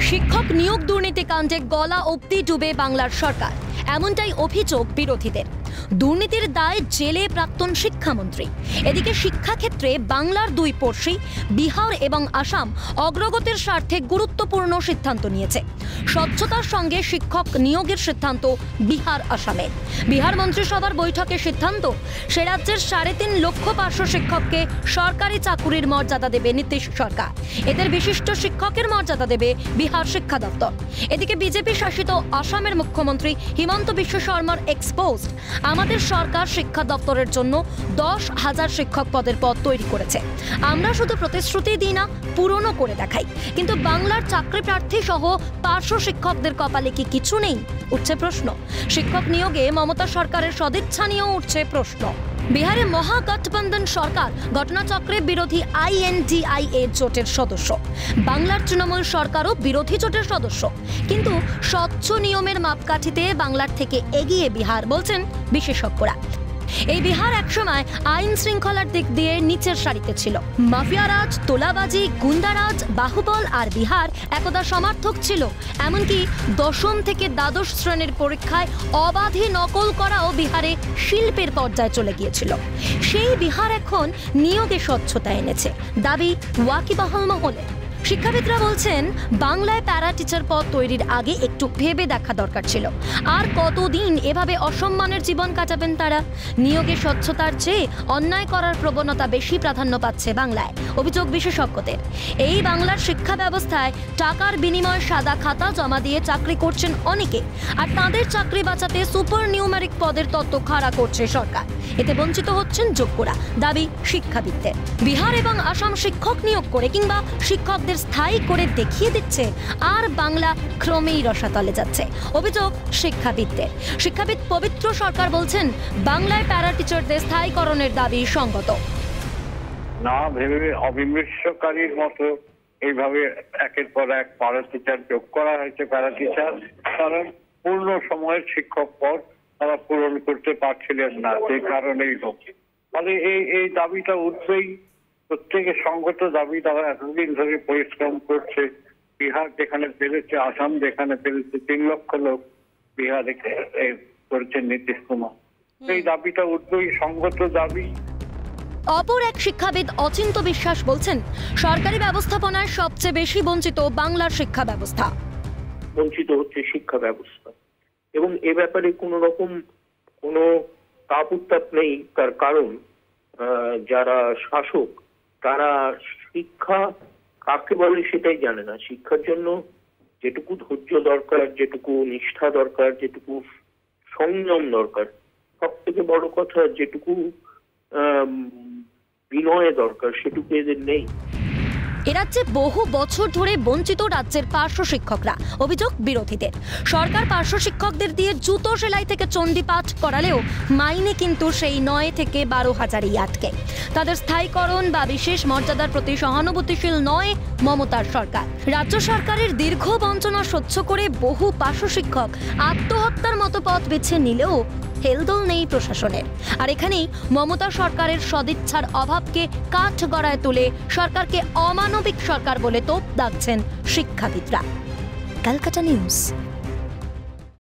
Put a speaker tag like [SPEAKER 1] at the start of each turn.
[SPEAKER 1] শিক্ষক নিয়োগ দুর্নীতি কাণ্ডে গলা অবধি ডুবে বাংলার সরকার, এমনটাই অভিযোগ বিরোধীদের। দুর্নীতির দায়ে জেলে প্রাক্তন শিক্ষামন্ত্রী। এদিকে শিক্ষাক্ষেত্রে বাংলার দুই পড়শি বিহার এবং আসাম অগ্রগতির স্বার্থে গুরুত্বপূর্ণ সিদ্ধান্ত নিয়েছে। স্বচ্ছতার সঙ্গে শিক্ষক নিয়োগের সিদ্ধান্ত বিহার আসামের। বিহার মন্ত্রিসভার বৈঠকে সিদ্ধান্ত, সে রাজ্যের 3.5 লক্ষ পার্শ্ব শিক্ষককে সরকারি চাকুরির মর্যাদা দেবে নীতিশ সরকার। এদের বিশিষ্ট শিক্ষকের মর্যাদা দেবে বিহার শিক্ষা দপ্তর। এদিকে বিজেপি শাসিত আসামের মুখ্যমন্ত্রী হিমন্ত বিশ্ব শর্মার এক্সপোজড, আমাদের সরকার শিক্ষা দপ্তরের জন্য 10,000 শিক্ষক পদের পদ তৈরি করেছে। আমরা শুধু প্রতিশ্রুতি দিই না, পূরণও করে দেখাই। কিন্তু বাংলার চাকরি প্রার্থী সহ পার্শ্ব শিক্ষকদের কপালে কি কিছু নেই? উঠছে প্রশ্ন। শিক্ষক নিয়োগে মমতা সরকারের সদিচ্ছা নিয়েও উঠছে প্রশ্ন। বিহারে মহাগঠবন্ধন সরকার ঘটনাচক্রে বিরোধী INDIA জোটের সদস্য। বাংলার তৃণমূল সরকারও বিরোধী জোটের সদস্য। কিন্তু স্বচ্ছ নিয়মের মাপকাঠিতে বাংলার থেকে এগিয়ে বিহার, বলছেন বিশেষজ্ঞরা। এই বিহার একসময় আইন শৃঙ্খলার দিক দিয়ে নিচের সারিতে ছিল। মাফিয়ারাজ, তোলাবাজি, গুন্ডারাজ, বাহুবল আর বিহার একদা সমার্থক ছিল। এমনকি 10ম থেকে দ্বাদশ শ্রেণীর পরীক্ষায় অবাধে নকল করাও বিহারে শিল্পের পর্যায়ে চলে গিয়েছিল। সেই বিহার এখন নিয়োগে স্বচ্ছতা এনেছে, দাবি ওয়াকিবহাল মহলে। শিক্ষাবিদরা বলছেন, বাংলায় প্যারা টিচার পদ তৈরির আগে একটু ভেবে দেখা দরকার ছিল। আর কতদিন এভাবে অসম্মানের জীবন কাটাবেন তারা? নিয়োগে স্বচ্ছতার চেয়ে অন্যায় করার প্রবণতা বেশি প্রাধান্য পাচ্ছে বাংলায়, অভিযোগ বিশেষজ্ঞদের। এই বাংলার শিক্ষা ব্যবস্থায় টাকার বিনিময়ে সাদা খাতা জমা দিয়ে চাকরি করছেন অনেকে, আর তাদের চাকরি বাঁচাতে সুপার নিউমেরিক পদের তত্ত্ব খাড়া করছে সরকার। এতে বঞ্চিত হচ্ছেন যোগ্যরা, দাবি শিক্ষাবিদদের। বিহার এবং আসাম শিক্ষক নিয়োগ করে কিংবা শিক্ষকদের স্থায়ী করে দেখিয়ে দিচ্ছে, আর বাংলা ক্রমেই রসাতলে যাচ্ছে, অভিযোগ শিক্ষাবিদদের। শিক্ষাবিদ পবিত্র সরকার বলছেন, বাংলায় প্যারা টিচারদের স্থায়ীকরণের দাবি সঙ্গত।
[SPEAKER 2] না ভেবে অবিমৃষ্যকারীর মতো এইভাবে একের পর এক প্যারা টিচার যোগ করা হয়েছে। প্যারা টিচার কারণ পূর্ণ সময়ের শিক্ষক পদ তারা পূরণ করতে পারছিলেন না, সেই কারণেই হোক। ফলে এই দাবিটা উঠবেই, প্রত্যেকের সঙ্গত দাবি। তারা এতদিন ধরে পরিশ্রম করছে। বিহার যেখানে পেরেছে, আসাম যেখানে পেরেছে, 3 লক্ষ লোক বিহারে করেছেন নীতিশ কুমার। এই দাবিটা উঠবেই, সঙ্গত দাবি।
[SPEAKER 1] অপর এক শিক্ষাবিদ অচিন্ত বিশ্বাস বলছেন, সরকারি ব্যবস্থাপনায় সবচেয়ে বেশি বঞ্চিত বাংলার শিক্ষা ব্যবস্থা।
[SPEAKER 3] বঞ্চিত হচ্ছে শিক্ষা ব্যবস্থা, এবং এ ব্যাপারে কোনো রকম কোনো তাপ উত্তাপ নেই। তার কারণ যারা শাসক তারা শিক্ষা কাকে বলে সেটাই জানে না। শিক্ষার জন্য যেটুকু ধৈর্য দরকার, যেটুকু নিষ্ঠা দরকার, যেটুকু সংযম দরকার, সব থেকে বড় কথা যেটুকু বিনয় দরকার, সেটুকু এদের নেই।
[SPEAKER 1] এ রাজ্যে বহু বছর ধরে বঞ্চিত রাজ্যের পার্শ্ব শিক্ষকরা, অভিযোগ বিরোধীদের। সরকার পার্শ্ব শিক্ষকদের দিয়ে জুতো সেলাই থেকে চণ্ডীপাঠ করালেও মাইনে কিন্তু সেই 9 থেকে 12,000ই আটকে। তাদের স্থায়ীকরণ বা বিশেষ মর্যাদার প্রতি সহানুভূতিশীল নয় মমতার সরকার। রাজ্য সরকারের দীর্ঘ বঞ্চনা সহ্য করে বহু পার্শ্ব শিক্ষক আত্মহত্যার মতো পথ বেছে নিলেও হেলদোল নেই প্রশাসনের। আর এখানেই মমতা সরকারের সদিচ্ছার অভাবকে কাঠগড়ায় তুলে সরকারকে অমানবিক সরকার বলে তোপ দাগছেন শিক্ষাবিদরা। ক্যালকাটা নিউজ।